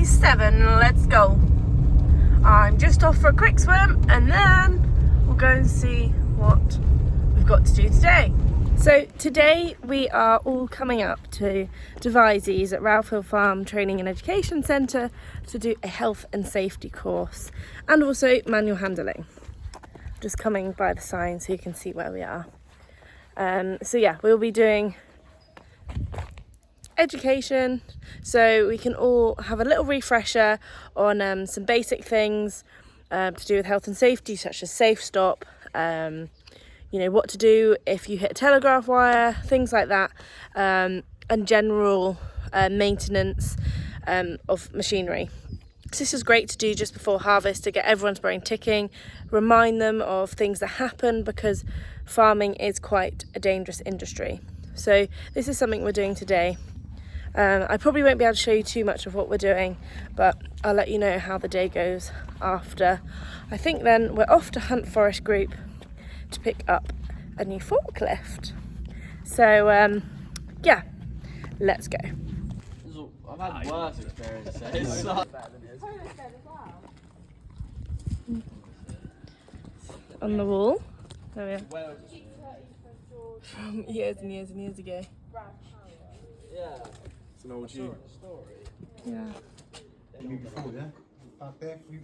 7, let's go. I'm just off for a quick swim and then we'll go and see what we've got to do today. So today we are all coming up to Devizes at Ralph Hill Farm Training and Education Centre to do a health and safety course and also manual handling. Just coming by the sign so you can see where we are. So yeah, we'll be doing education so we can all have a little refresher on some basic things to do with health and safety, such as safe stop, you know, what to do if you hit a telegraph wire, things like that, and general maintenance of machinery. So this is great to do just before harvest to get everyone's brain ticking, remind them of things that happen, because farming is quite a dangerous industry. So this is something we're doing today. I probably won't be able to show you too much of what we're doing, but I'll let you know how the day goes after. I think then we're off to Hunt Forest Group to pick up a new forklift. So yeah, let's go. I've had worse experiences. On the wall. There we are. From years and years and years ago. Yeah. It's an old story. Yeah. Before, yeah? Back there, we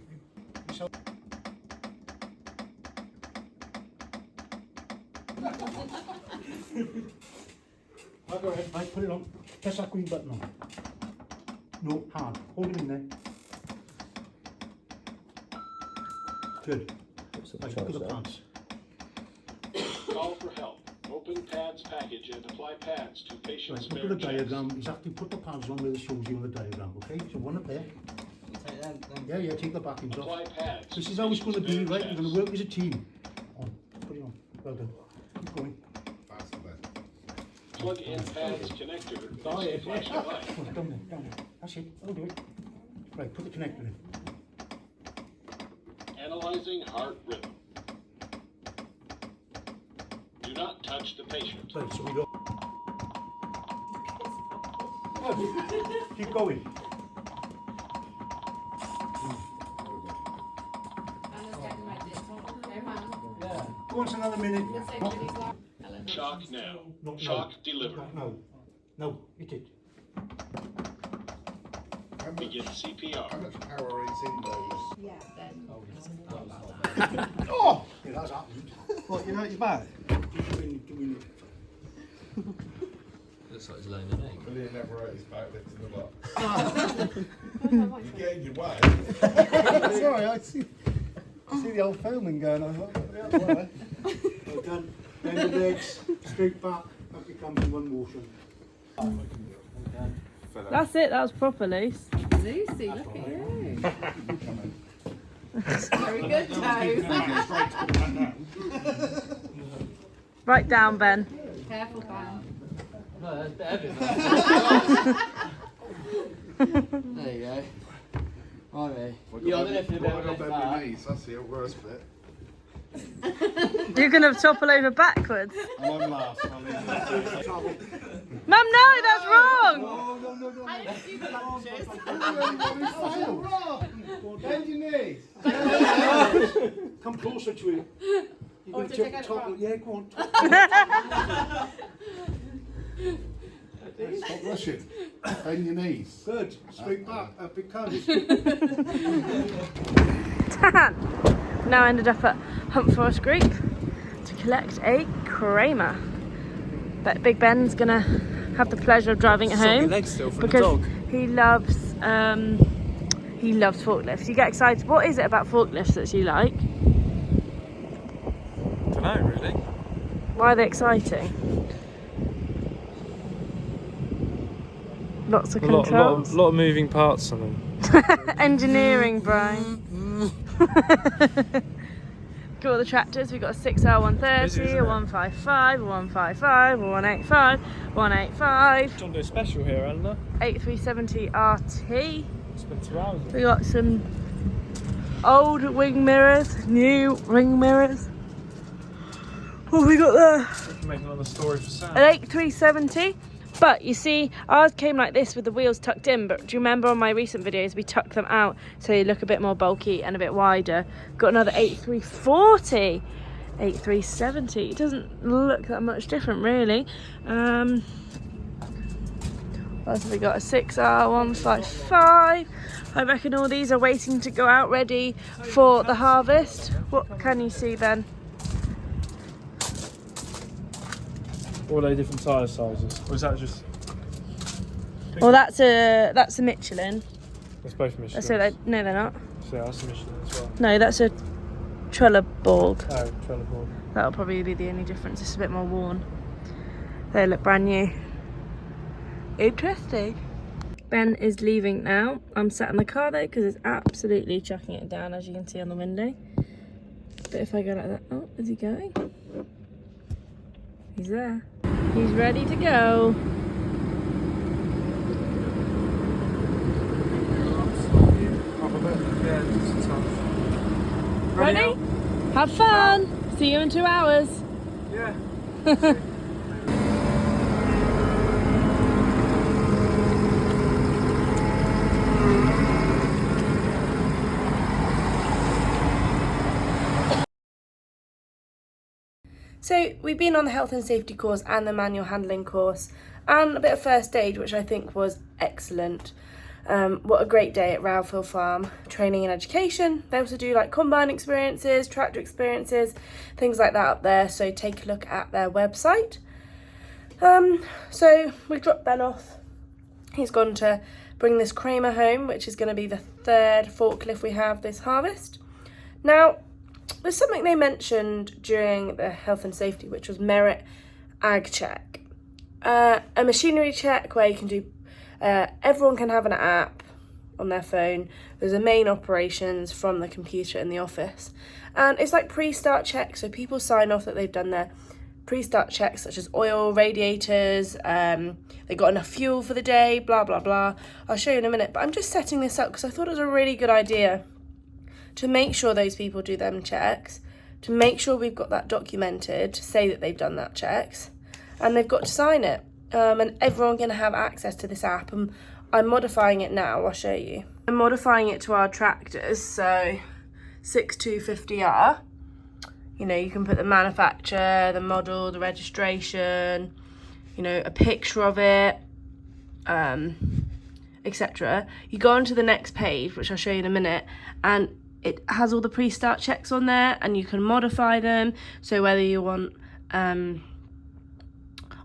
shall... Right, go ahead, right, put it on. Press that green button on. No, hard. Hold it in there. Good. Right, look at the pads. Call for help. Open pads package and apply pads to patient's Right, look at the diagram. Exactly, put the pads on where it shows you on the diagram, okay? So one up there. Yeah, take the backings off. Apply pads. This is how it's going to be, right? We're going to work as a team. On. Put it on. Well done. Keep going. Plug in pads connector. Flashing light. Down there. That's it. I'll do it. Right, put the connector in. Analyzing heart rhythm. Do not touch the patient. Right, so we go. Keep going. Go on, another minute. Shock now. No, Shock delivered. No, hit it. Begin CPR. How much power is in those? Yeah, then. Oh! Yeah, that's happened. What, you hurt your back? Looks like he's laying an egg. William never hurt his back lifting the lot. You gained your way. Sorry, I see the old filming going on. Well done. Bend the legs, straight back, up it comes in one motion. That's it, that was proper loose. Lucy, look at you. Very good, Joe. Right down, Ben. Careful, Ben. No, that's a bit heavy. There you go. Alright. Yeah, I don't know if you're a bit What of about a my bit knees? That's the worst bit. You're going to topple over backwards. I'm last. I'm in Mum, no, that's wrong. No. I didn't do the lunges. Bend your knees. Come closer to it. You're going to take take out the top. the front. Yeah, go on. Stop rushing. Bend your knees. Good. Straight back. Up it comes. Dan. Now ended up at Hunt Forest Group to collect a Kramer. But Big Ben's gonna have the pleasure of driving it home because he loves forklifts. You get excited. What is it about forklifts that you like? Don't know really. Why are they exciting? Lots of controls. lot of moving parts on them. Engineering, Brian. Got all the tractors. We've got a 6R 130, a 155, a 155, a 185, 185. John Doe special here, Eleanor. 8370 RT. Spent 2 hours. We got some old wing mirrors, new ring mirrors. What have we got there? We can make another story for Sam. An 8370 But you see, ours came like this with the wheels tucked in, but do you remember on my recent videos we tucked them out so they look a bit more bulky and a bit wider? Got another 8340, 8370. It doesn't look that much different really. What else have we got? A 6R155. I reckon all these are waiting to go out ready for the harvest. What can you see, Ben? All those different tyre sizes. Or is that just... Well, that's a Michelin. That's both Michelin. So no, they're not. So yeah, that's a Michelin as well. No, that's a Trelleborg. Oh, Trelleborg. That'll probably be the only difference. It's a bit more worn. They look brand new. Interesting. Ben is leaving now. I'm sat in the car though because it's absolutely chucking it down, as you can see on the window. But if I go like that, oh, is he going? He's there. He's ready to go. Ready? Have fun. See you in 2 hours. Yeah. So we've been on the health and safety course and the manual handling course and a bit of first aid, which I think was excellent. What a great day at Ralph Hill Farm, training and education. They also do like combine experiences, tractor experiences, things like that up there. So take a look at their website. So we dropped Ben off. He's gone to bring this Kramer home, which is going to be the 3rd forklift we have this harvest. Now, there's something they mentioned during the health and safety, which was MeritAgCheck. A machinery check where you can do, everyone can have an app on their phone. There's a main operations from the computer in the office. And it's like pre-start checks, so people sign off that they've done their pre-start checks, such as oil, radiators, they got enough fuel for the day, blah, blah, blah. I'll show you in a minute, but I'm just setting this up because I thought it was a really good idea to make sure those people do them checks, to make sure we've got that documented, to say that they've done that checks, and they've got to sign it. And everyone can have access to this app, and I'm modifying it now, I'll show you. I'm modifying it to our tractors, so 6250R. You know, you can put the manufacturer, the model, the registration, you know, a picture of it, etc. You go on to the next page, which I'll show you in a minute, and it has all the pre-start checks on there, and you can modify them. So whether you want, on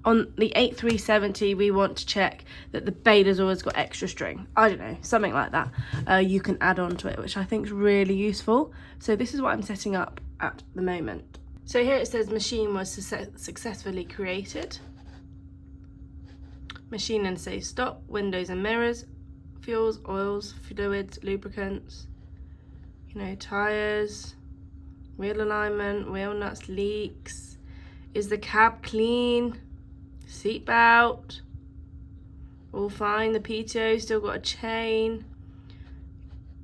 the 8370, we want to check that the beta's always got extra string. I don't know, something like that. You can add on to it, which I think is really useful. So this is what I'm setting up at the moment. So here it says machine was successfully created. Machine and say stop, windows and mirrors, fuels, oils, fluids, lubricants, you know, tires, wheel alignment, wheel nuts, leaks. Is the cab clean? Seat belt, all fine. The PTO still got a chain,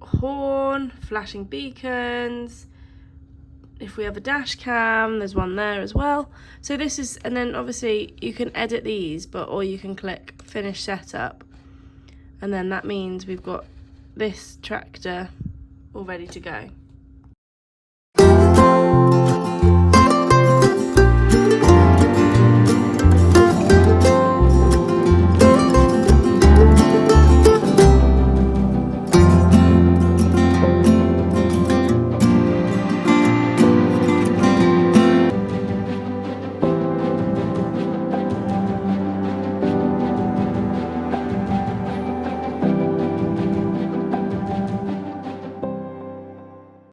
horn, flashing beacons. If we have a dash cam, there's one there as well. So this is, and then obviously you can edit these, or you can click finish setup, and then that means we've got this tractor all ready to go.